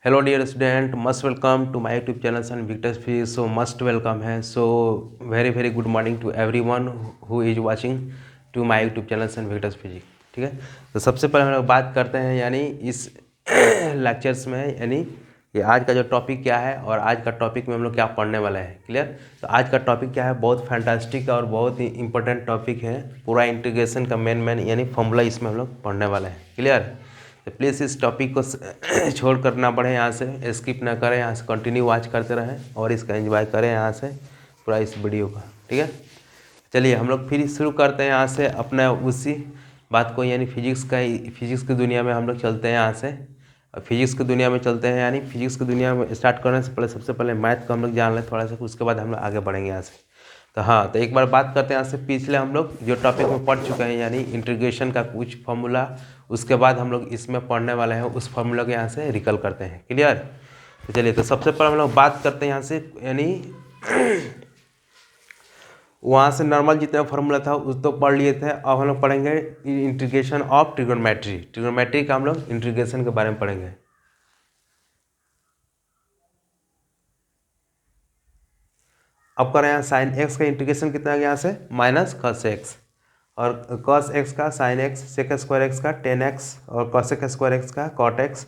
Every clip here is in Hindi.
Hello dear student, must welcome to my YouTube channel and victors fee. So must welcome है। So very very good morning to everyone who is watching to my YouTube channel and victors fee. ठीक है, तो सबसे पहले हम लोग बात करते हैं यानी इस लेक्चर्स में, यानी ये आज का जो टॉपिक क्या है और आज का टॉपिक में हम लोग क्या पढ़ने वाले हैं। क्लियर? तो आज का टॉपिक क्या है, बहुत फैंटास्टिक और बहुत ही इंपॉर्टेंट टॉपिक है। पूरा इंटीग्रेशन का मेन यानी फॉर्मूला इसमें हम लोग पढ़ने वाले हैं। क्लियर? तो प्लीज़ इस टॉपिक को छोड़ कर ना पढ़ें, यहाँ से स्किप ना करें, यहाँ से कंटिन्यू वॉच करते रहें और इसका एंजॉय करें यहाँ से पूरा इस वीडियो का। ठीक है, चलिए हम लोग फिर शुरू करते हैं यहाँ से अपना उसी बात को, यानी फिजिक्स की दुनिया में हम लोग चलते हैं यहाँ से। फिजिक्स की दुनिया में चलते हैं, यानी फिजिक्स की दुनिया में स्टार्ट करने से पहले सबसे पहले मैथ को हम लोग जान लें थोड़ा सा, उसके बाद हम लोग आगे बढ़ेंगे यहाँ से। तो हाँ, तो एक बार बात करते हैं यहाँ से, पिछले हम लोग जो टॉपिक में पढ़ चुके हैं यानी इंटीग्रेशन का कुछ फार्मूला, उसके बाद हम लोग इसमें पढ़ने वाले हैं उस फार्मूला को यहाँ से रिकल करते हैं। क्लियर? तो चलिए, तो सबसे पहले हम लोग बात करते हैं यहाँ से, यानी वहाँ से नॉर्मल जितना फार्मूला था उस तो पढ़ लिए थे। अब हम लोग पढ़ेंगे इंटीग्रेशन ऑफ ट्रिग्नोमेट्री का हम लोग इंटीग्रेशन के बारे में पढ़ेंगे। अब करें यहाँ साइन एक्स का इंटीग्रेशन कितना गया यहाँ से माइनस कॉस एक्स, और कॉस एक्स का sine X, sec square X का टेन एक्स, और कॉसेक स्क्वायर एक्स का cot X,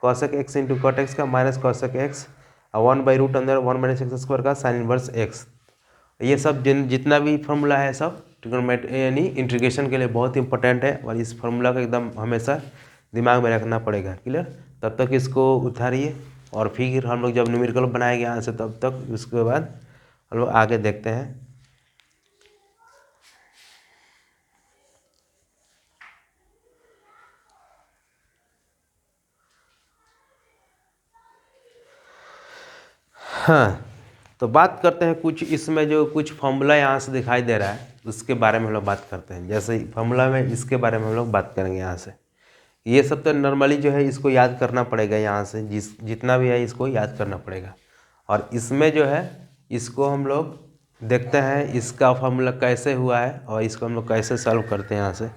cosec X into cot X का माइनस कॉसेक एक्स, और 1/रूट अंदर 1 माइनस एक्स स्क्वायर का साइन इनवर्स एक्स। ये सब जितना भी फार्मूला है सब ट्रिग्नोमेट्री यानी इंटीग्रेशन के लिए बहुत इंपॉर्टेंट है, और इस फार्मूला को एकदम हमेशा दिमाग में रखना पड़ेगा। क्लियर? तब तक इसको उतारिए और फिर हम लोग जब न्यूमेरिकल बनाएंगे यहाँ से तब तक, उसके बाद हम लोग आगे देखते हैं। हाँ, तो बात करते हैं कुछ इसमें जो कुछ फार्मूला यहाँ से दिखाई दे रहा है उसके बारे में हम लोग बात करते हैं। जैसे फार्मूला में इसके बारे में हम लोग बात करेंगे यहाँ से। ये सब तो नॉर्मली जो है इसको याद करना पड़ेगा, यहाँ से जितना भी है इसको याद करना पड़ेगा। और इसमें जो है इसको हम लोग देखते हैं इसका फार्मूला कैसे हुआ है और इसको हम लोग कैसे सॉल्व करते हैं यहाँ से।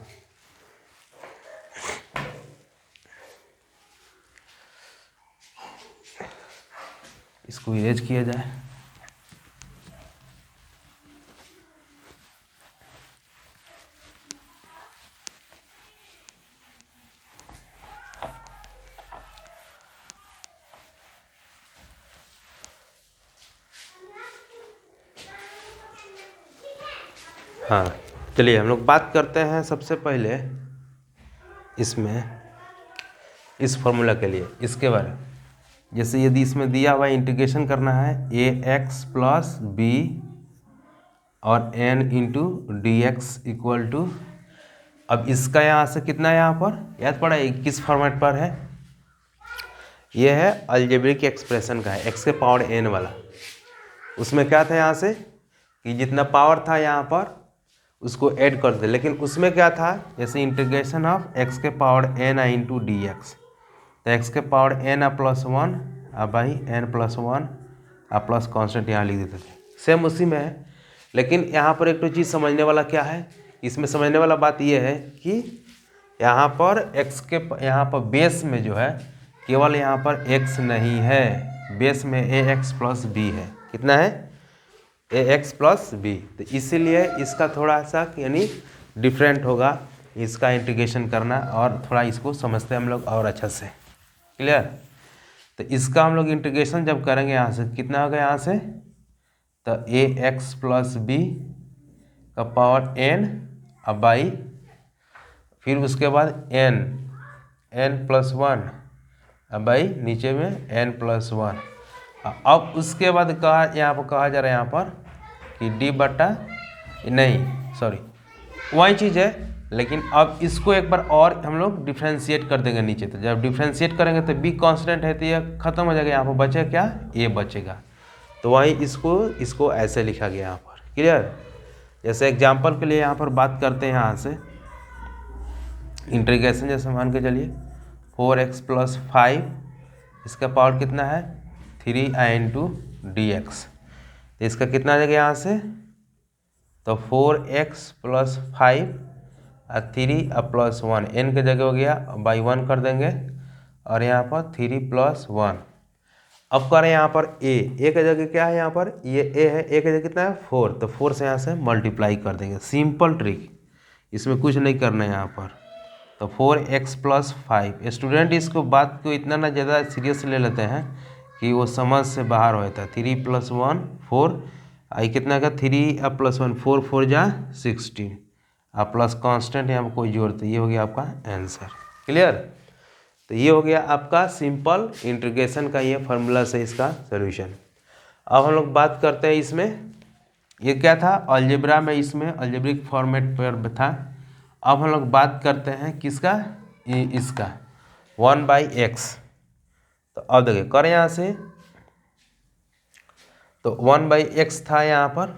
इसको इरेज किया जाए। हाँ, चलिए हम लोग बात करते हैं सबसे पहले इसमें इस फार्मूला के लिए इसके बारे में। जैसे यदि इसमें दिया हुआ इंटीग्रेशन करना है ax प्लस बी और n into D X equal to, अब इसका यहाँ से कितना है, यहाँ पर याद पड़ा है किस फॉर्मेट पर है, ये है अलजेब्रिक एक्सप्रेशन का है, x के पावर n वाला। उसमें क्या था यहाँ से कि जितना पावर था यहाँ पर उसको ऐड कर दे, लेकिन उसमें क्या था जैसे इंटीग्रेशन ऑफ x के power n into D x, तो x के power n plus 1 by n plus 1 plus constant यहाँ लिख देते थे। सेम उसी में है, लेकिन यहाँ पर एक तो चीज़ समझने वाला क्या है, इसमें समझने वाला बात यह है कि यहाँ पर x के यहाँ पर बेस में जो है केवल यहाँ पर x नहीं है, बेस में ax प्लस b है। कितना है? ax plus b। तो इसीलिए इसका थोड़ा सा यानी डिफरेंट होगा इसका इंटीग्रेशन करना, और थोड़ा इसको समझते हैं हम लोग और अच्छा से। क्लियर? तो इसका हम लोग इंटीग्रेशन जब करेंगे यहाँ से कितना होगा, यहाँ से तो ax प्लस b का पावर n अब बाई, फिर उसके बाद n प्लस 1 अब बाई नीचे में n प्लस 1। अब उसके बाद कहा यहाँ पर कहा जा रहा है यहाँ पर कि d बटा, नहीं सॉरी वही चीज़ है, लेकिन अब इसको एक बार और हम लोग डिफ्रेंशिएट कर देंगे नीचे। तो जब डिफ्रेंशिएट करेंगे तो b कांस्टेंट है तो ये खत्म हो जाएगा, यहाँ पर बचेगा क्या, a बचेगा। तो वही इसको ऐसे लिखा गया यहाँ पर। क्लियर? जैसे एग्जाम्पल के लिए यहाँ पर बात करते हैं यहाँ से इंटीग्रेशन, जैसे मान के चलिए 4x प्लस 5 इसका पावर कितना है 3i इंटू डी एक्स, तो इसका कितना आ जाएगा यहाँ से, तो 4x प्लस 5 और 3 और प्लस 1 n के जगह हो गया बाई 1 कर देंगे, और यहाँ पर 3+1। अब करें यहाँ पर ए की जगह क्या है, यहाँ पर ये ए है, ए की जगह कितना है 4, तो 4 से यहाँ से मल्टीप्लाई कर देंगे। सिंपल ट्रिक, इसमें कुछ नहीं करना है यहाँ पर। तो 4x+5। स्टूडेंट इसको बात को इतना ना ज़्यादा सीरियस ले लेते हैं कि वो समझ से बाहर होता है। 3+1 4, आई कितना का 3+1 4, 4 जा 16, आप प्लस कांस्टेंट यहाँ पर कोई जोड़ते, ये हो गया आपका आंसर। क्लियर। तो ये हो गया आपका सिंपल इंटीग्रेशन का ये फार्मूला से इसका सॉल्यूशन। अब हम लोग बात करते हैं इसमें, ये क्या था अलजेब्रा में, इसमें अलजेब्रिक फॉर्मेट पर था। अब हम लोग बात करते हैं किसका, इसका 1/x। तो अब देखिए करें यहाँ से, तो 1/x था यहाँ पर,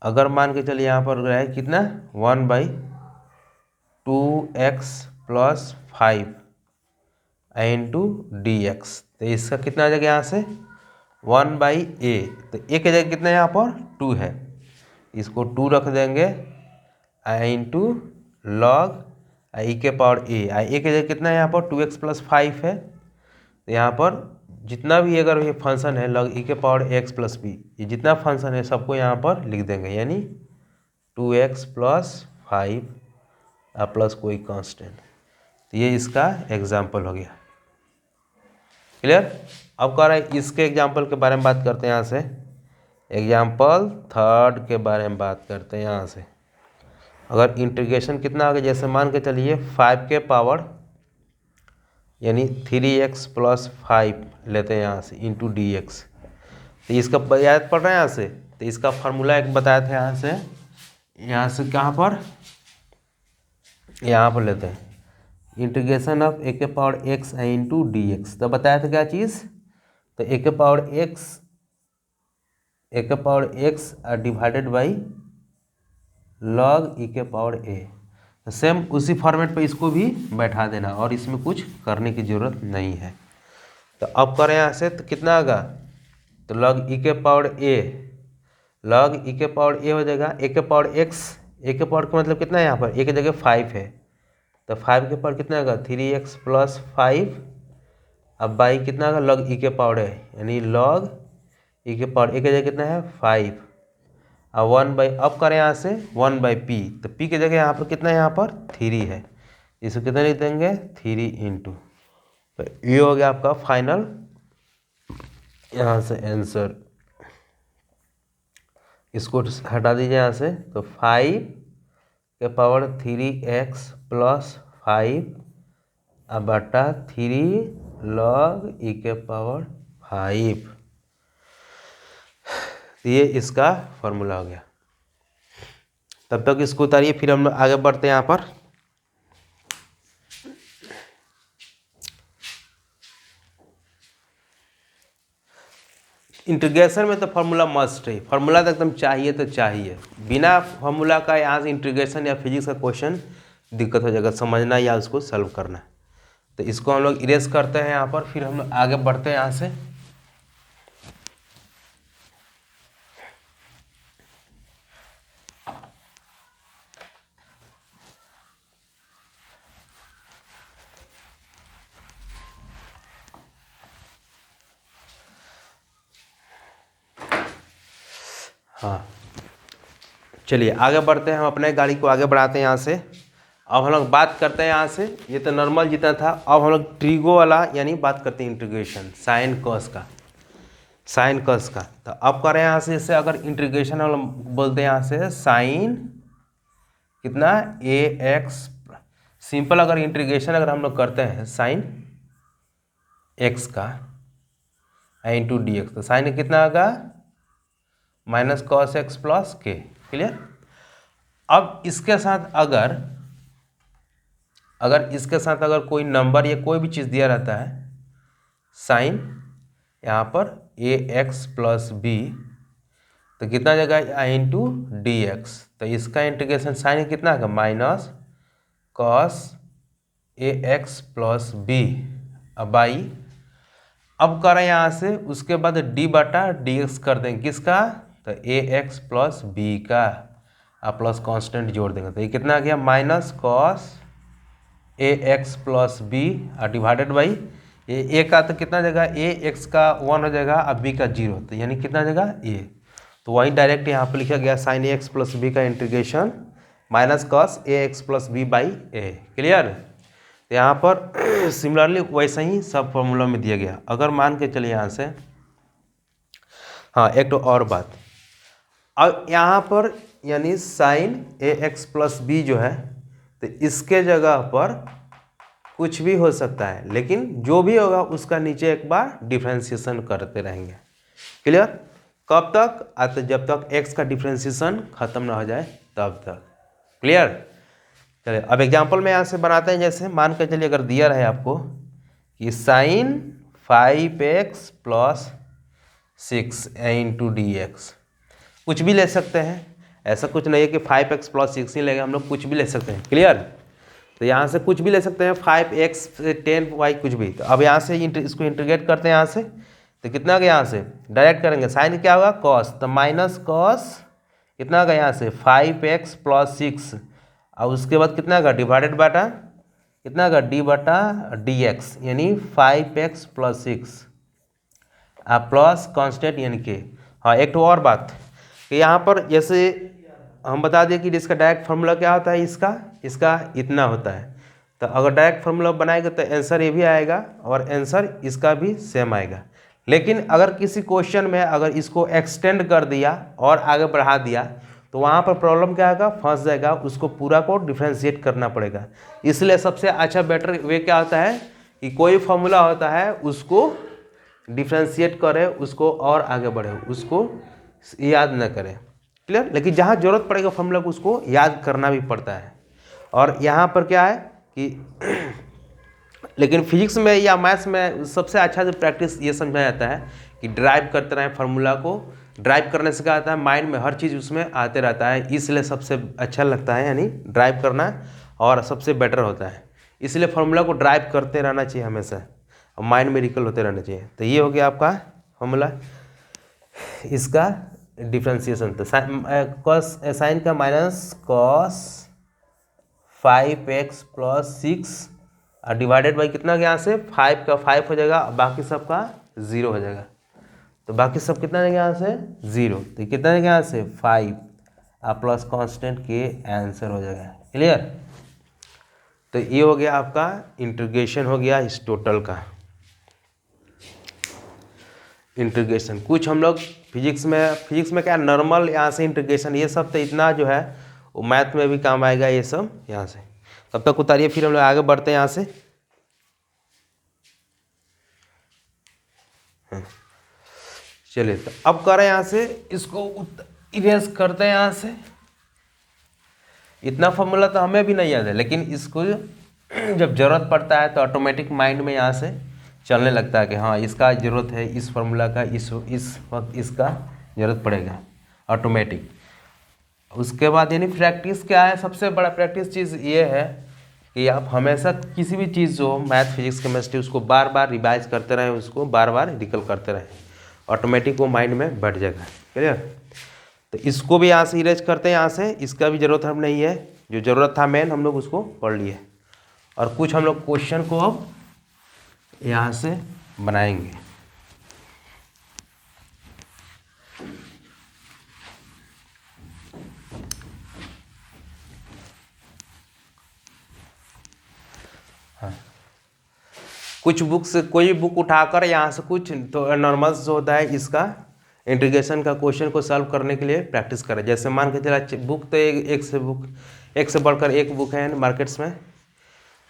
अगर मान के चलिए यहाँ पर रहे कितना 1/2x+5 इंटू dx। तो इसका कितना आ जाएगा यहाँ से 1/a। तो a की जगह कितना यहाँ पर 2 है, इसको 2 रख देंगे इंटू लॉग e के पावर a। a की जगह कितना है यहाँ पर 2x+5 है। तो यहाँ पर जितना भी अगर ये फंक्शन है log e के पावर x+b, ये जितना फंक्शन है सबको यहाँ पर लिख देंगे, यानी 2x+5 प्लस कोई कांस्टेंट। तो ये इसका एग्जाम्पल हो गया। क्लियर। अब कह रहा है इसके एग्जाम्पल के बारे में बात करते हैं। यहाँ से एग्जाम्पल 3 के बारे में बात करते हैं। यहाँ से अगर इंटीग्रेशन कितना आ गया, जैसे मान के चलिए 5 के पावर यानी 3x+5 लेते हैं यहाँ से इंटू dx। तो इसका याद पड़ रहा है यहाँ से, तो इसका फार्मूला एक बताया था यहाँ से कहाँ पर, यहाँ पर लेते हैं इंटीग्रेशन ऑफ a के पावर x इंटू dx। तो बताया था क्या चीज़, तो a के power x divided by log e के पावर a। तो सेम उसी फॉर्मेट पे इसको भी बैठा देना और इसमें कुछ करने की ज़रूरत नहीं है। तो अब करें यहाँ से, तो कितना आएगा, तो log e के पावर a हो जाएगा a के पावर x। a के पावर का मतलब कितना है यहाँ पर, a की जगह 5 है, तो 5 के पावर कितना आएगा 3x+5। अब बाई कितना आएगा log e के पावर है, यानी log e के पावर a की जगह कितना है 5। अब 1/, अब करें यहाँ से 1/p। तो p की जगह यहाँ पर कितना है, यहाँ पर 3 है, इसको कितना लिख देंगे 3 इंटू। तो ये हो गया आपका फाइनल यहाँ से आंसर। इसको हटा दीजिए यहाँ से, तो 5 के पावर 3x+5 अब बटा 3 log e के पावर 5। ये इसका फॉर्मूला हो गया। तब तक इसको उतारिए, फिर हम लोग आगे बढ़ते हैं। यहाँ पर इंटीग्रेशन में तो फार्मूला मस्ट है, फार्मूला तो एकदम चाहिए तो चाहिए, बिना फार्मूला का यहाँ से इंटीग्रेशन या फिजिक्स का क्वेश्चन दिक्कत हो जाएगा समझना या उसको सॉल्व करना। तो इसको हम लोग इरेज करते हैं यहाँ पर, फिर हम लोग आगे बढ़ते हैं यहाँ से। हाँ चलिए आगे बढ़ते हैं, हम अपने गाड़ी को आगे बढ़ाते हैं यहाँ से। अब हम लोग बात करते हैं यहाँ से, ये तो नॉर्मल जितना था, अब हम लोग ट्रिगो वाला यानी बात करते हैं इंटीग्रेशन साइन कॉस का। तो अब करें यहाँ से, जैसे अगर इंटीग्रेशन हम बोलते हैं यहाँ से साइन कितना ax, सिंपल अगर इंटीग्रेशन अगर हम लोग करते हैं साइन x का इंटू dx, तो साइन कितना आएगा -cos x plus k। Clear. अब इसके साथ अगर इसके साथ अगर कोई नंबर या कोई भी चीज़ दिया रहता है, साइन यहाँ पर ax+b, तो कितना जगह इंटू dx। तो इसका इंटीग्रेशन साइन कितना आएगा -cos ax+b अब बाई। अब करें यहाँ से, उसके बाद d/dx कर देंगे किसका, तो ax+b का, आप प्लस कांस्टेंट जोड़ देंगे, तो ये कितना आ गया -cos a x plus b divided by a का तो कितना जगह ए एक्स का 1 हो जाएगा और बी का 0, तो यानी कितना जगह ए, तो वहीं डायरेक्ट यहाँ पर लिखा गया sine A x plus B का integration minus cos A x plus B by A. Clear. तो यहाँ पर सिमिलरली वैसे ही सब फॉर्मूला में दिया गया। अगर मान के चलिए यहाँ से, हाँ एक तो और बात, अब यहाँ पर यानी sign A x plus B जो है, तो इसके जगह पर कुछ भी हो सकता है, लेकिन जो भी होगा उसका नीचे एक बार डिफ्रेंशिएशन करते रहेंगे। क्लियर। कब तक? जब तक x का डिफ्रेंशिएशन खत्म ना हो जाए तब तक। क्लियर। चलिए अब एग्जांपल में यहाँ से बनाते हैं। जैसे मान कर चलिए अगर दिया रहे आपको कि sine 5x plus 6 into D X, कुछ भी ले सकते हैं, ऐसा कुछ नहीं है कि 5x प्लस 6 ही लेगा, हम लोग कुछ भी ले सकते हैं। क्लियर। तो यहाँ से कुछ भी ले सकते हैं, 5x से 10y कुछ भी। तो अब यहाँ से इसको इंटीग्रेट करते हैं यहाँ से, तो कितना आ गया, यहाँ से डायरेक्ट करेंगे साइन क्या होगा कॉस, तो माइनस कॉस कितना आ गया यहाँ से 5x प्लस 6, और उसके बाद कितना आएगा डिवाइडेड बाटा कितना आएगा डी बटा डी एक्स, यानी 5x प्लस 6 प्लस कॉन्स्टेंट यानी के। हाँ एक तो और बात कि यहाँ पर जैसे हम बता दें कि इसका डायरेक्ट फार्मूला क्या होता है, इसका इतना होता है। तो अगर डायरेक्ट फार्मूला बनाएगा तो आंसर ये भी आएगा और आंसर इसका भी सेम आएगा। लेकिन अगर किसी क्वेश्चन में अगर इसको एक्सटेंड कर दिया और आगे बढ़ा दिया तो वहाँ पर प्रॉब्लम क्या आएगा, फंस जाएगा, उसको पूरा को डिफ्रेंशिएट करना पड़ेगा। इसलिए सबसे अच्छा बेटर वे क्या होता है कि कोई फार्मूला होता है उसको डिफ्रेंशिएट करे, उसको और आगे बढ़े, उसको याद न करें। क्लियर। लेकिन जहाँ जरूरत पड़ेगा फार्मूला को उसको याद करना भी पड़ता है। और यहाँ पर क्या है कि लेकिन फिजिक्स में या मैथ्स में सबसे अच्छा जो प्रैक्टिस ये समझा जाता है कि ड्राइव करते रहें फार्मूला को। ड्राइव करने से क्या आता है, माइंड में हर चीज़ उसमें आते रहता है, इसलिए सबसे अच्छा लगता है, यानी ड्राइव करना और सबसे बेटर होता है। इसलिए फार्मूला को ड्राइव करते रहना चाहिए हमेशा, और माइंड में रिकल होते रहना चाहिए। तो ये हो गया आपका फार्मूला इसका डिफ्रेंशिएशन। तो कॉस साइन का माइनस कॉस 5x प्लस 6 और डिवाइडेड बाई कितना गया यहाँ से 5 का 5 हो जाएगा, बाकी सबका 0 हो जाएगा। तो बाकी सब कितना देंगे यहाँ से 0, तो कितना देंगे यहाँ से 5 प्लस कांस्टेंट के आंसर हो जाएगा। क्लियर। तो ये हो गया आपका इंटीग्रेशन हो गया इस टोटल का इंटीग्रेशन। कुछ हम लोग फिजिक्स में क्या नॉर्मल यहाँ से इंटीग्रेशन, ये सब तो इतना जो है वो मैथ में भी काम आएगा ये सब यहाँ से। तब तक उतारिए, फिर हम लोग आगे बढ़ते हैं यहाँ से। चलिए तो अब करें यहाँ से इसको इरेज करते हैं यहाँ से। इतना फॉर्मूला तो हमें भी नहीं याद है, लेकिन इसको जब ज़रूरत पड़ता है तो ऑटोमेटिक माइंड में यहाँ से चलने लगता है कि हाँ इसका ज़रूरत है, इस फार्मूला का इस वक्त इसका ज़रूरत पड़ेगा ऑटोमेटिक। उसके बाद यानी प्रैक्टिस क्या है, सबसे बड़ा प्रैक्टिस चीज़ ये है कि आप हमेशा किसी भी चीज़ जो मैथ फिजिक्स केमिस्ट्री उसको बार बार रिवाइज करते रहें, उसको बार बार रिकल करते रहें, ऑटोमेटिक वो माइंड में बैठ जाएगा। क्लियर। तो इसको भी यहाँ से इरेज करते हैं, यहाँ से इसका भी ज़रूरत हम नहीं है, जो ज़रूरत था मेन हम लोग उसको पढ़ लिए। और कुछ हम लोग क्वेश्चन को अब यहाँ से बनाएंगे। हाँ कुछ बुक से कोई बुक उठाकर यहाँ से कुछ तो नॉर्मल्स जो होता है इसका इंटीग्रेशन का क्वेश्चन को सॉल्व करने के लिए प्रैक्टिस करें। जैसे मान के चला बुक तो एक से बढ़कर एक बुक है मार्केट्स में,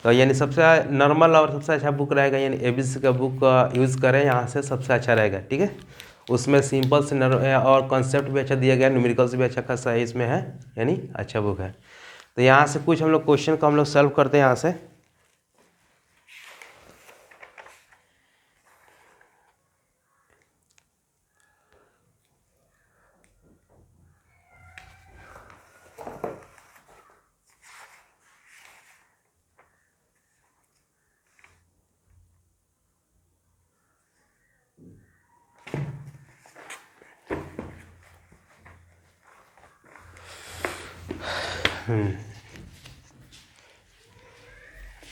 तो यानी सबसे नॉर्मल और सबसे अच्छा बुक रहेगा यानी ABC का बुक यूज़ करें, यहाँ से सबसे अच्छा रहेगा। ठीक है। उसमें सिंपल से और कॉन्सेप्ट भी अच्छा दिया गया, न्यूमेरिकल्स भी अच्छा खासा है इसमें है, यानी अच्छा बुक है। तो यहाँ से कुछ हम लोग क्वेश्चन को हम लोग सॉल्व करते हैं यहाँ से।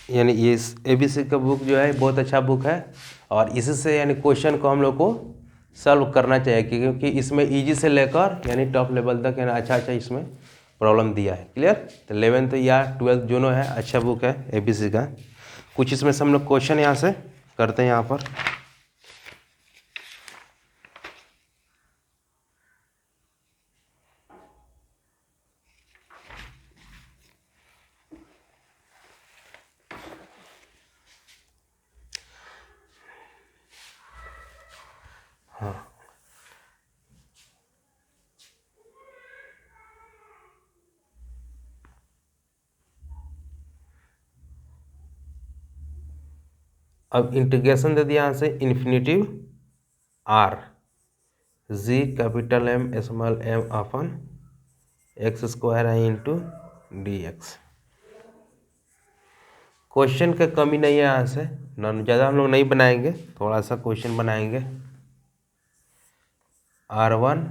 यानी ये ABC का बुक जो है बहुत अच्छा बुक है, और इसी से यानी क्वेश्चन को हम लोग को सॉल्व करना चाहिए, क्योंकि इसमें इजी से लेकर यानी टॉप लेवल तक यानी अच्छा अच्छा इसमें प्रॉब्लम दिया है। क्लियर? तो 11th या 12th दोनों है, अच्छा बुक है ABC का। कुछ इसमें से हम लोग क्वेश्चन यहाँ से करते हैं यहाँ पर। अब इंटीग्रेशन दे दिया यहाँ से infinitive R G capital M small m अपन x स्क्वायर आई इंटू डी एक्स। क्वेश्चन का कमी नहीं है यहाँ से, ज़्यादा हम लोग नहीं बनाएंगे, थोड़ा सा क्वेश्चन बनाएंगे। R1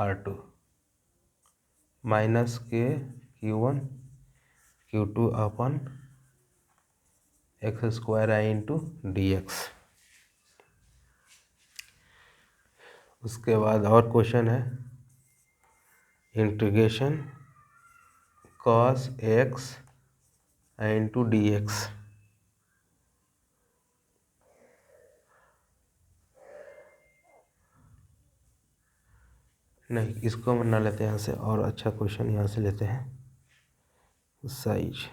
R2 माइनस के Q1 Q2 अपन एक्स स्क्वायर आई इंटू डी एक्स। उसके बाद और क्वेश्चन है इंटीग्रेशन कॉस एक्स आई इंटू डी एक्स। नहीं, इसको हम ना लेते हैं यहाँ से, और अच्छा क्वेश्चन यहाँ से लेते हैं। साइज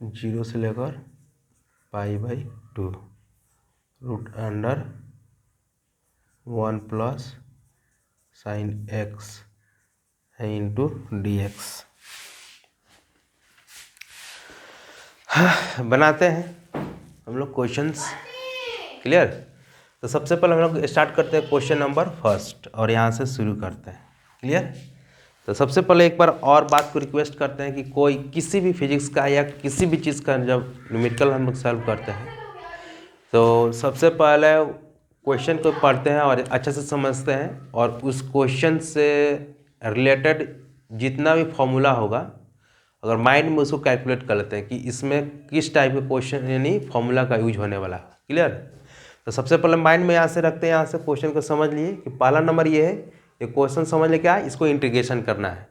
जीरो से लेकर π/2 root under 1 plus sine x into D x. बनाते हैं हम लोग क्वेश्चंस। क्लियर? तो सबसे पहले हम लोग स्टार्ट करते हैं क्वेश्चन नंबर फर्स्ट, और यहाँ से शुरू करते हैं। क्लियर? तो सबसे पहले एक बार और बात को रिक्वेस्ट करते हैं कि कोई किसी भी फिजिक्स का या किसी भी चीज़ का जब न्यूमेरिकल हम लोग सॉल्व करते हैं तो सबसे पहले क्वेश्चन को पढ़ते हैं और अच्छे से समझते हैं, और उस क्वेश्चन से रिलेटेड जितना भी फॉर्मूला होगा अगर माइंड में उसको कैलकुलेट कर लेते हैं कि इसमें किस टाइप के क्वेश्चन यानी फॉर्मूला का यूज होने वाला है। क्लियर? तो सबसे पहले माइंड में यहाँ से रखते हैं, यहाँ से क्वेश्चन को समझ लिए कि पहला नंबर ये है, ये क्वेश्चन समझ ले क्या है, इसको इंटीग्रेशन करना है।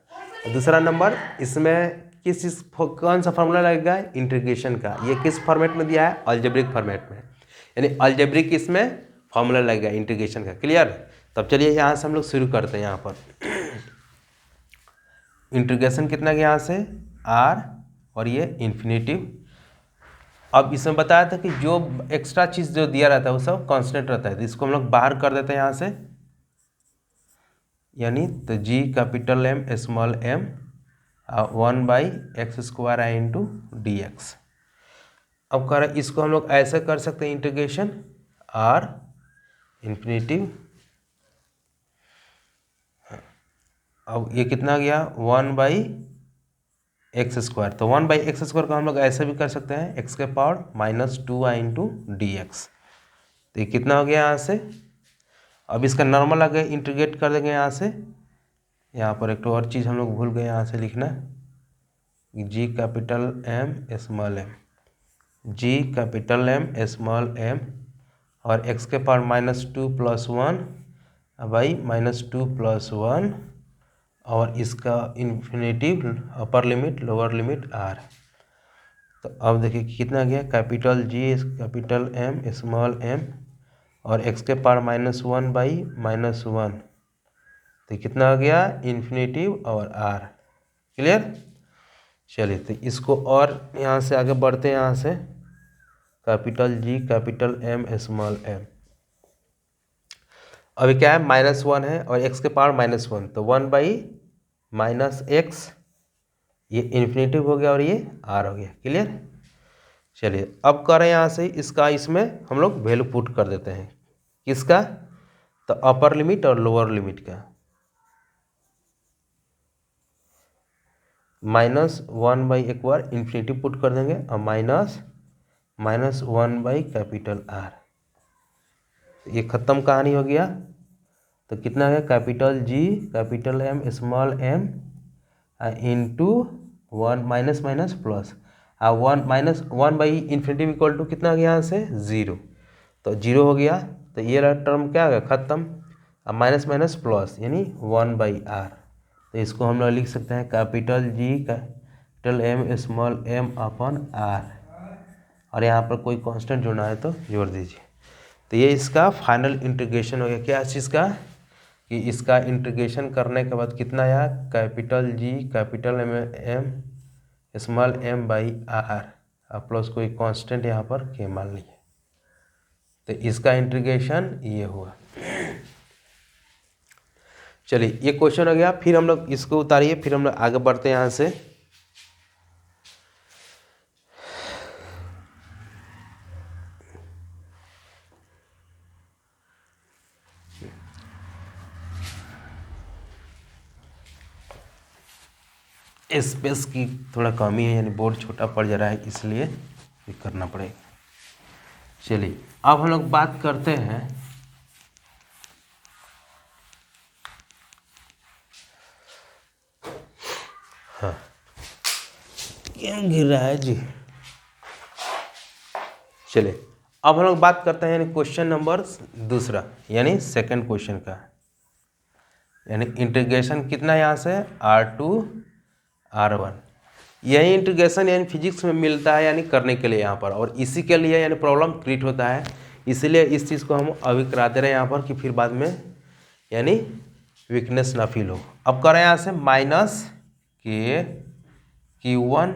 दूसरा नंबर इसमें किस चीज़ कौन सा फार्मूला लगेगा, इंटीग्रेशन का। ये किस फॉर्मेट में दिया है, अलजेब्रिक फॉर्मेट में, यानी अलजेब्रिक इसमें फार्मूला लगेगा इंटीग्रेशन का। क्लियर? तब चलिए यहाँ से हम लोग शुरू करते हैं। यहाँ पर इंटीग्रेशन कितना गया यहाँ से R, और ये इन्फिनेटिव। अब इसमें बताया था कि जो एक्स्ट्रा चीज़ जो दिया रहता है वो सब कांस्टेंट रहता है, तो इसको हम लोग बाहर कर देते हैं यहाँ से, यानी तो G capital M small m 1/x square आई इंटू डी एक्स। अब कह रहे हैं इसको हम लोग ऐसे कर सकते हैं इंटीग्रेशन R इन्फिनेटिव। अब ये कितना गया 1/x स्क्वायर, तो 1/x स्क्वायर को हम लोग ऐसे भी कर सकते हैं x के पावर -2 आई इंटू डी एक्स। तो ये कितना हो गया यहाँ से। अब इसका नॉर्मल आगे इंटीग्रेट कर देंगे यहाँ से। यहाँ पर एक और चीज़ हम लोग भूल गए यहाँ से लिखना, G capital M small m, G capital M small m और x के पावर -2 + 1 बाई -2 + 1, और इसका infinitive upper limit lower limit R। तो अब देखिए कितना गया, capital G capital M small m और x के पावर -1 बाई -1, तो कितना आ गया इन्फिनेटिव और R। क्लियर? चलिए तो इसको और यहाँ से आगे बढ़ते हैं, यहाँ से capital G capital M small m। अभी क्या है -1 है और x के पावर -1, तो 1/-x, ये इन्फिनेटिव हो गया और ये R हो गया। क्लियर? चलिए अब करें यहाँ से इसका, इसमें हम लोग वैल्यू पुट कर देते हैं किसका, तो अपर लिमिट और लोअर लिमिट का। -1 एक बार इन्फिनेटिव पुट कर देंगे और -1 बाई कैपिटल R। ये ख़त्म कहानी हो गया। तो कितना है, capital G capital M small M into 1 minus minus plus 1/∞ equal to कितना गया यहाँ से 0। तो 0 हो गया, तो ये वाला टर्म क्या हो गया, ख़त्म। अब माइनस माइनस प्लस यानी 1/r। तो इसको हम लोग लिख सकते हैं capital G capital M small M upon R, और यहाँ पर कोई कांस्टेंट जोड़ना है तो जोड़ दीजिए। तो ये इसका फाइनल इंटीग्रेशन हो गया। क्या चीज़ का, कि इसका इंटीग्रेशन करने के बाद कितना आया, capital G capital M small M by R plus कोई कांस्टेंट यहाँ पर के मान लिए। तो इसका इंटीग्रेशन ये हुआ। चलिए ये क्वेश्चन हो गया। फिर हम लोग इसको उतारिए, फिर हम लोग आगे बढ़ते हैं यहाँ से। स्पेस की थोड़ा कमी है, यानी बोर्ड छोटा पड़ जा रहा है, इसलिए ये करना पड़ेगा। चलिए अब हम लोग बात करते हैं हाँ क्यों गिर रहा है जी। चलिए अब हम लोग बात करते हैं यानी क्वेश्चन नंबर दूसरा, यानी सेकंड क्वेश्चन का, यानी इंटीग्रेशन कितना यहाँ से R2 R1। यही इंटीग्रेशन यानी फिजिक्स में मिलता है यानी करने के लिए यहाँ पर, और इसी के लिए यानी प्रॉब्लम क्रिएट होता है। इसीलिए इस चीज़ को हम अभी करा दे रहे हैं यहाँ पर, कि फिर बाद में यानी वीकनेस ना फील हो। अब करें यहाँ से माइनस के Q1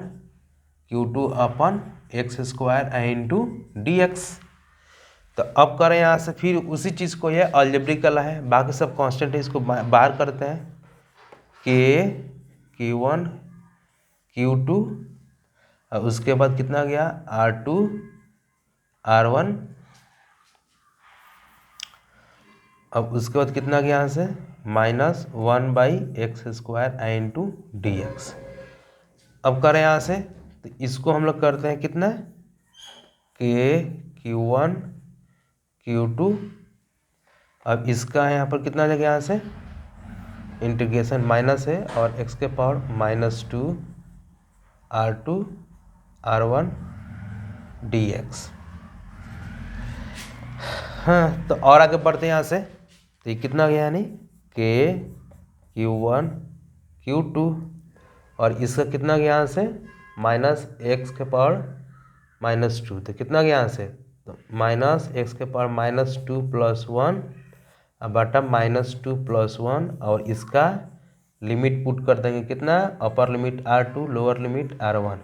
Q2 अपन x square into D x. तो अब करें यहाँ से फिर उसी चीज़ को, ये अलजेब्रिकल है, बाकी सब कांस्टेंट है, इसको बाहर करते हैं। के Q1 Q2 और उसके बाद कितना गया R2 R1। अब उसके बाद कितना गया यहाँ से minus 1/x square into D x. अब करें यहाँ से, तो इसको हम लोग करते हैं कितना, के Q1 Q2। अब इसका यहाँ पर कितना लगे यहाँ से इंटीग्रेशन माइनस है, और x के पावर -2 R2 R1 dx। हाँ तो और आगे बढ़ते हैं यहाँ से, तो ये कितना गया यानी के Q1 Q2, और इसका कितना गया यहाँ से -x के पावर -2। तो कितना गया यहाँ से, तो -x के पावर -2 + 1 अब बटा -2 + 1, और इसका लिमिट पुट कर देंगे कितना, upper limit R2 lower limit R1।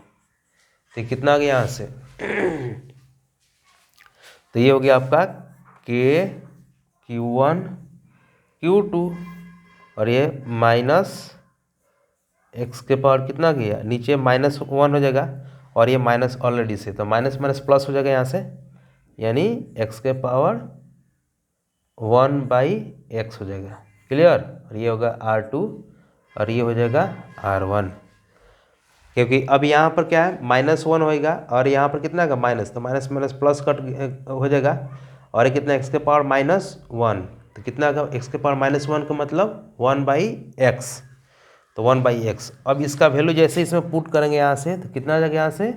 तो कितना गया यहाँ से तो ये हो गया आपका के Q1 Q2, और ये -x के पावर कितना गया, नीचे -1 हो जाएगा, और ये माइनस ऑलरेडी से, तो माइनस माइनस प्लस हो जाएगा यहाँ से, यानी x के पावर 1/x हो जाएगा। क्लियर। और ये होगा R2 और ये हो जाएगा R1, क्योंकि अब यहाँ पर क्या है -1 होएगा, और यहाँ पर कितना का माइनस, तो माइनस माइनस प्लस कट हो जाएगा, और ये कितना x के पावर -1, तो कितना का x के पावर -1 का मतलब 1/x, तो 1/x। अब इसका वैल्यू जैसे इसमें पुट करेंगे यहाँ से, तो कितना आ जाएगा यहाँ से,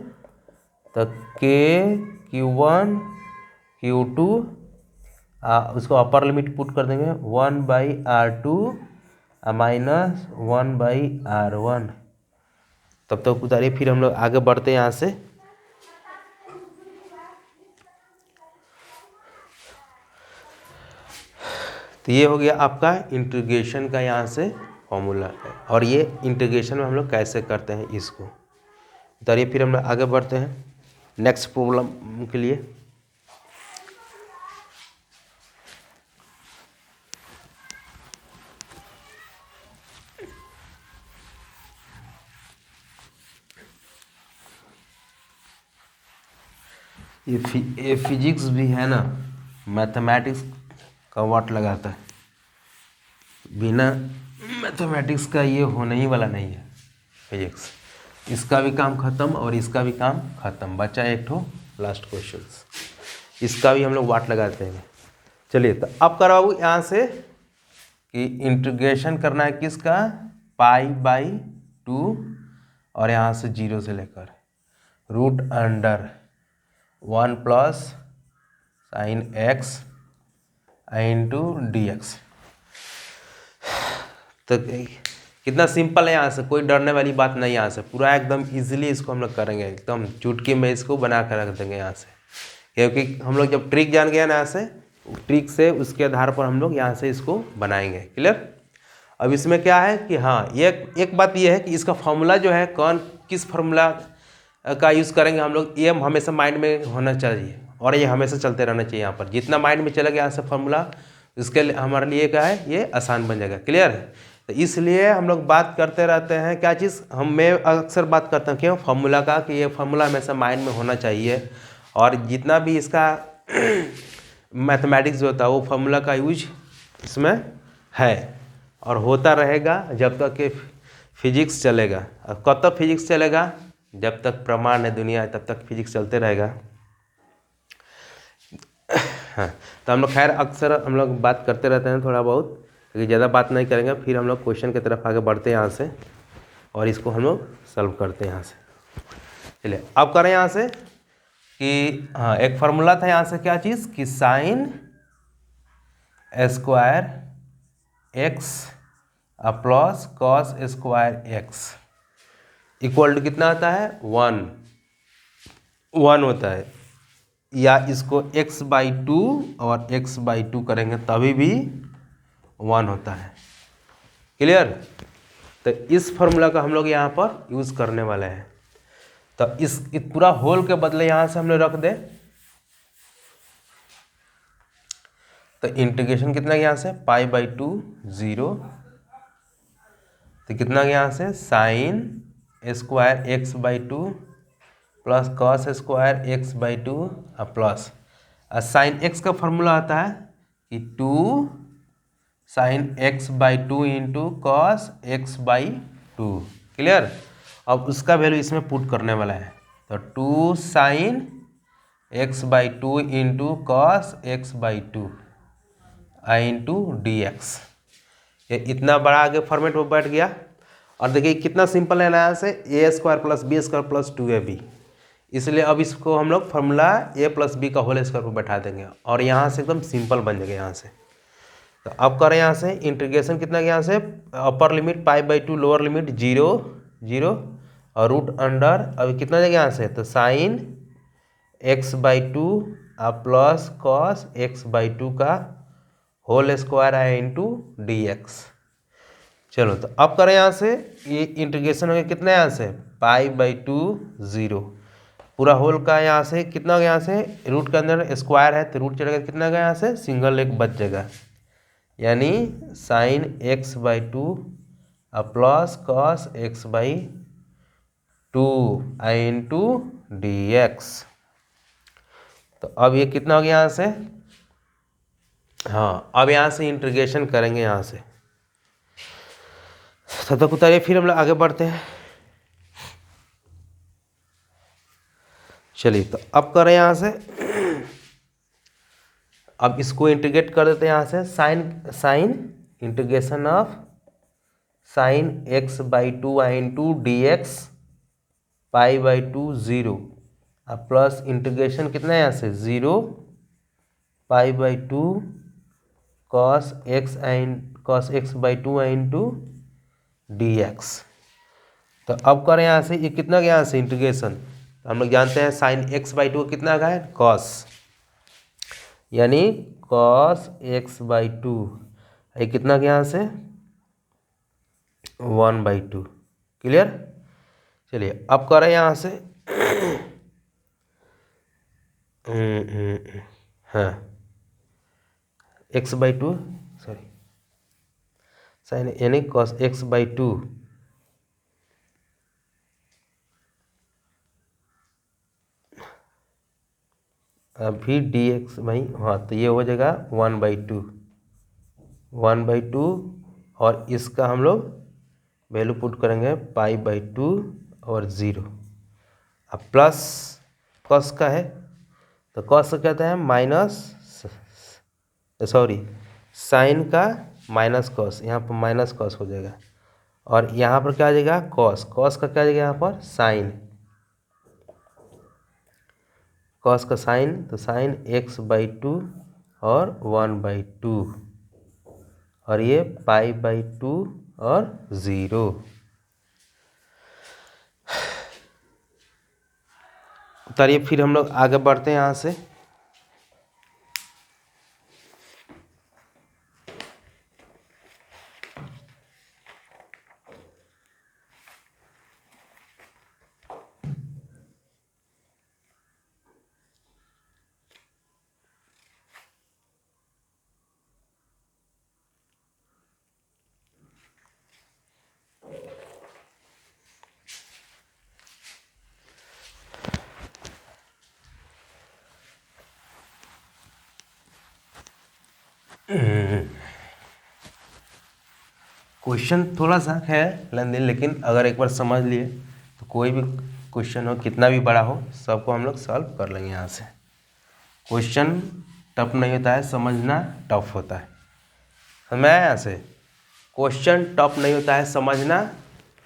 तो के Q1 Q2 उसको अपर लिमिट पुट कर देंगे 1/R2 -1/R1। तब तक उतारिए, फिर हम लोग आगे बढ़ते हैं यहाँ से। तो ये हो गया आपका इंटीग्रेशन का यहाँ से फॉर्मूला है, और ये इंटीग्रेशन में हम लोग कैसे करते हैं इसको उतारिए, फिर हम लोग आगे बढ़ते हैं नेक्स्ट प्रॉब्लम के लिए। ये फिजिक्स भी है ना, मैथमेटिक्स का वाट लगाता है, बिना मैथमेटिक्स का ये होने ही वाला नहीं है फिजिक्स। इसका भी काम ख़त्म और इसका भी काम ख़त्म, बचा एक ठो लास्ट क्वेश्चन, इसका भी हम लोग वाट लगाते हैं। चलिए तो अब कराऊ यहाँ से कि इंटीग्रेशन करना है किसका, π/2 और यहाँ से 0 से लेकर √1 plus sin x into dx। तो कितना सिंपल है, यहाँ से कोई डरने वाली बात नहीं, यहाँ से पूरा एकदम इजीली इसको हम लोग करेंगे, एकदम चुटकी में इसको बना कर रख देंगे यहाँ से, क्योंकि हम लोग जब ट्रिक जान गए ना यहाँ से, ट्रिक से उसके आधार पर हम लोग यहाँ से इसको बनाएंगे। क्लियर। अब इसमें क्या है कि हाँ, एक बात ये है कि इसका फॉर्मूला जो है कौन किस फार्मूला का यूज़ करेंगे हम लोग, ये हमेशा माइंड में होना चाहिए और ये हमेशा चलते रहना चाहिए। यहाँ पर जितना माइंड में चलेगा यहाँ से फार्मूला, इसके लिए हमारे लिए क्या है, ये आसान बन जाएगा। क्लियर है। तो इसलिए हम लोग बात करते रहते हैं क्या चीज़, मैं अक्सर बात करता हूँ क्यों, फार्मूला का, कि ये फार्मूला हमेशा माइंड में होना चाहिए। और जितना भी इसका मैथमेटिक्स जो होता है वो फार्मूला का यूज इसमें है और होता रहेगा जब तक कि फिजिक्स चलेगा। और कब तक फिजिक्स चलेगा, जब तक प्रमाण है दुनिया है तब तक फिजिक्स चलते रहेगा। हाँ, तो हम लोग खैर अक्सर हम लोग बात करते रहते हैं थोड़ा बहुत, क्योंकि ज़्यादा बात नहीं करेंगे, फिर हम लोग क्वेश्चन की तरफ आगे बढ़ते हैं यहाँ से और इसको हम लोग सॉल्व करते हैं यहाँ से। चलिए अब करें यहाँ से कि हाँ, एक फार्मूला था यहाँ से क्या चीज़, कि sine square X plus cos square X equal to कितना आता है, 1 होता है। या इसको x/2 और x/2 करेंगे तभी भी 1 होता है। क्लियर। तो इस फार्मूला का हम लोग यहाँ पर यूज़ करने वाले हैं। तो इस पूरा होल के बदले यहाँ से हमने रख दे, तो इंटीग्रेशन कितना यहाँ से π/2 0, तो कितना यहाँ से sine square x/2 plus cos square x/2 plus sign x का फॉर्मूला आता है कि 2 sine x/2 into cos x/2। Clear. अब उसका वैल्यू इसमें पुट करने वाला है, तो 2 sine x/2 into cos x/2 into dx। ये इतना बड़ा आगे फॉर्मेट में बैठ गया। और देखिए कितना सिंपल है ना, यहाँ से a² plus b² plus 2ab, इसलिए अब इसको हम लोग फार्मूला a प्लस बी का होल स्क्वायर पर बैठा देंगे और यहाँ से एकदम सिंपल बन जाएगा यहाँ से। तो अब करें यहाँ से इंटीग्रेशन कितना, यहाँ से अपर लिमिट π/2 लोअर लिमिट 0 और √, अभी कितना जाएगा यहाँ से, तो sign x/2 plus cos x/2 का होल स्क्वायर है इंटू dx। चलो तो अब करें यहाँ से, ये इंटीग्रेशन हो गया कितना यहाँ से π/2 0, पूरा होल का यहाँ से कितना हो गया, यहाँ से रूट के अंदर स्क्वायर है तो रूट चलेगा, कितना गया यहाँ से सिंगल एक बच जाएगा, यानी sine x/2 plus cos x/2 into dx। तो अब ये कितना हो गया यहाँ से, हाँ अब यहाँ से इंटीग्रेशन करेंगे यहाँ से, तब तक उतारिए फिर हम लोग आगे बढ़ते हैं। चलिए तो अब करें यहाँ से, अब इसको इंटीग्रेट कर देते हैं यहाँ से, sine integration of sine x/2 into dx π/2 0 plus integration कितना है यहाँ से 0 π/2 cos x/2 इंटू dx। तो अब करें यहाँ से, ये कितना गया यहाँ से इंटीग्रेशन, तो हम लोग जानते हैं साइन x/2 कितना का है cos, यानी cos x/2, ये कितना गया यहाँ से 1/2। क्लियर। चलिए अब करें यहाँ से हाँ x/2 सॉरी साइन यानी cos x/2 फिर dx भाई, हाँ तो ये हो जाएगा 1/2 और इसका हम लोग वैल्यू पुट करेंगे π/2 और 0। अब प्लस कॉस का है तो कॉस का कहते हैं माइनस सॉरी, साइन का माइनस कॉस, यहाँ पर माइनस कॉस हो जाएगा, और यहाँ पर क्या आ जाएगा कॉस, कॉस का क्या आ जाएगा यहाँ पर साइन, कॉस का साइन, तो साइन x/2 और 1/2, और ये π/2 और 0। उतारिए, फिर हम लोग आगे बढ़ते हैं यहाँ से। क्वेश्चन थोड़ा सा है लेंदी, लेकिन अगर एक बार समझ लिए तो कोई भी क्वेश्चन हो, कितना भी बड़ा हो, सबको हम लोग सॉल्व कर लेंगे यहाँ से। क्वेश्चन टफ नहीं होता है, समझना टफ होता है। समझ में आया यहाँ से? क्वेश्चन टफ नहीं होता है, समझना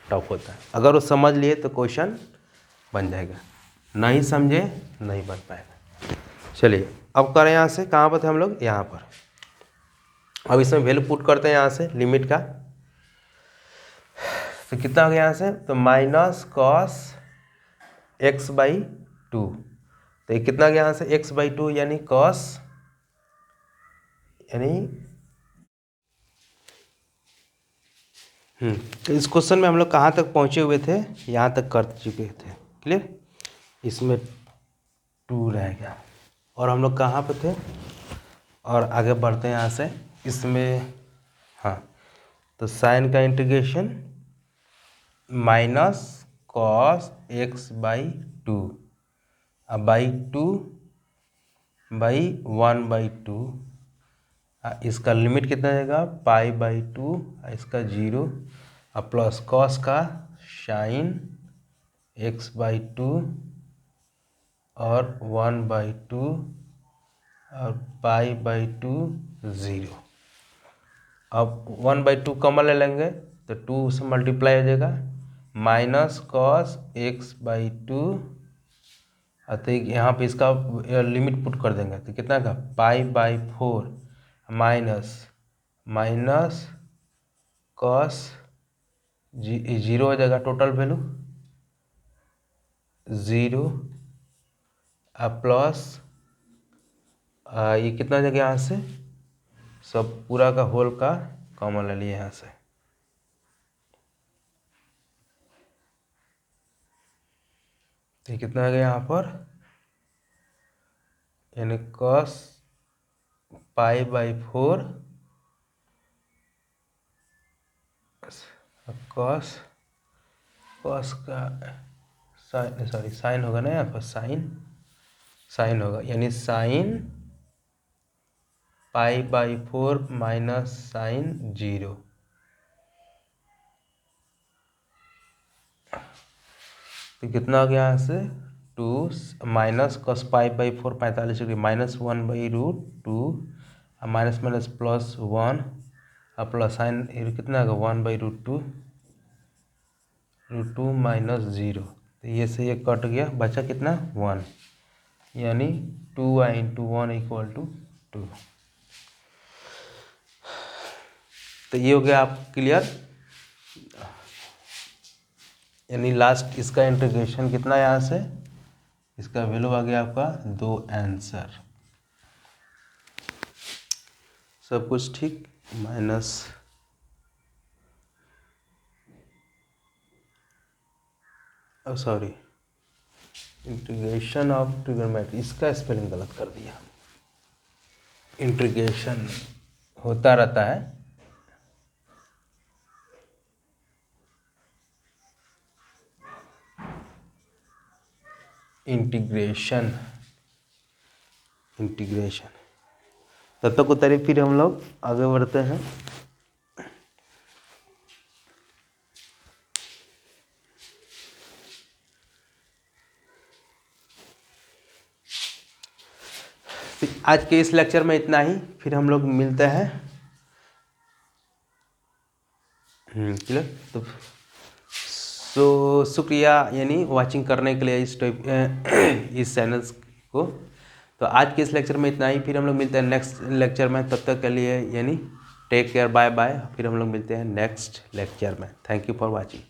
टफ होता है। अगर वो समझ लिए तो क्वेश्चन बन जाएगा, नहीं समझे नहीं बन पाएगा। चलिए अब करें यहाँ से, कहाँ पर थे हम लोग, यहाँ पर। अब इसमें वैल्यू पुट करते हैं यहाँ से लिमिट का, तो कितना हो गया यहाँ से, तो माइनस कॉस x/2, तो ये कितना गया यहाँ से x/2 यानी कॉस, यानी तो इस क्वेश्चन में हम लोग कहाँ तक पहुँचे हुए थे, यहाँ तक कर चुके थे, क्लियर। इसमें 2 रहेगा, और हम लोग कहाँ पे थे, और आगे बढ़ते हैं यहाँ से। इसमें हाँ, तो साइन का इंटीग्रेशन माइनस कॉस x/2 अब /2/1/2, इसका लिमिट कितना जाएगा π/2, इसका 0, और प्लस कॉस का साइन x/2 और 1/2 और π/2 0। अब 1/2 कॉमन ले लेंगे तो 2 से मल्टीप्लाई हो जाएगा, माइनस कॉस x/2, तो यहाँ पे इसका लिमिट पुट कर देंगे तो कितना का π/4 माइनस कॉस 0 हो जाएगा, टोटल वैल्यू 0, प्लस ये कितना हो जाएगा यहाँ से, सब पूरा का होल का कॉमन ले लिए यहाँ से, तो कितना आ गया यहाँ पर, यानी कॉस π/4 कॉस का साइन, सॉरी साइन होगा ना यहाँ पर, साइन होगा, यानी साइन π/4 माइनस साइन 0, तो कितना हो गया यहाँ से 2 minus cos π/4 45 degree minus 1/√2, minus minus plus 1, और प्लस साइन कितना होगा 1/√2 माइनस 0, तो ये से ये कट गया, बचा कितना 1, यानी 2i × 1 = 2। तो ये हो गया आप क्लियर, यानी लास्ट इसका इंटीग्रेशन कितना यहाँ से, इसका वैल्यू आ गया आपका 2 आंसर, सब कुछ ठीक। Minus sorry integration of trigonometry, इसका स्पेलिंग गलत कर दिया, इंटीग्रेशन होता रहता है, इंटीग्रेशन तब तक उतारिए, फिर हम लोग आगे बढ़ते हैं। तो आज के इस लेक्चर में इतना ही, फिर हम लोग मिलते हैं। क्लियर। तो शुक्रिया यानी वाचिंग करने के लिए इस चैनल्स को। तो आज के इस लेक्चर में इतना ही, फिर हम लोग मिलते हैं नेक्स्ट लेक्चर में। तब तक के लिए यानी टेक केयर, बाय बाय। फिर हम लोग मिलते हैं नेक्स्ट लेक्चर में। Thank you for watching.